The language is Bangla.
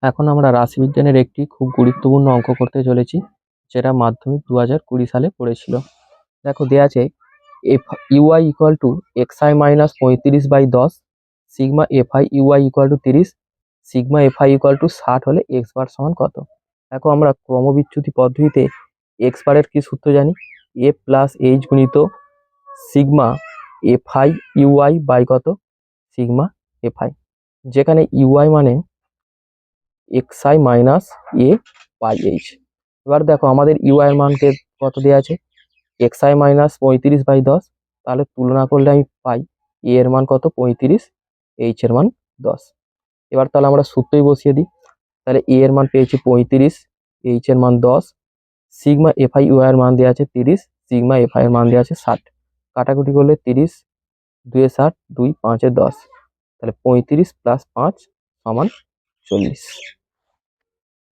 এখন আমরা রাশিবিজ্ঞানের একটি খুব গুরুত্বপূর্ণ অঙ্ক করতে চলেছি, যেটা মাধ্যমিক 2020 সালে পড়েছিল। দেখো দেয়া আছে f u i equal to x i minus 35/10 sigma f i u i equal to 30 sigma f i equal to 60 হলে এক্স বার সমান কত। দেখো আমরা ক্রমবিচ্যুতি পদ্ধতিতে এক্স বারের কি সূত্র জানি, এ প্লাস এইচ গুণিত সিগমা এফআই ইউআই বাই কত সিগমা এফআই, যেখানে ইউআই মানে x i minus a by h. এবার দেখো আমাদের ইউআই এর মানকে কত দেওয়া আছে, এক্সআই মাইনাস 35/10, তাহলে তুলনা করলে আমি পাই এ এর মান কত 35, এইচ এর মান 10। এবার তাহলে আমরা সূত্রই বসিয়ে দিই, তাহলে এ এর মান পেয়েছি 35, এইচ এর মান 10, সিগমা এফআই ইউ এর মান দেওয়া আছে 30, সিগমা এফআই এর মান দেওয়া আছে 60। কাটাকুটি করলে 30 2 60 2 5 10, তাহলে 35 + 5 = 40।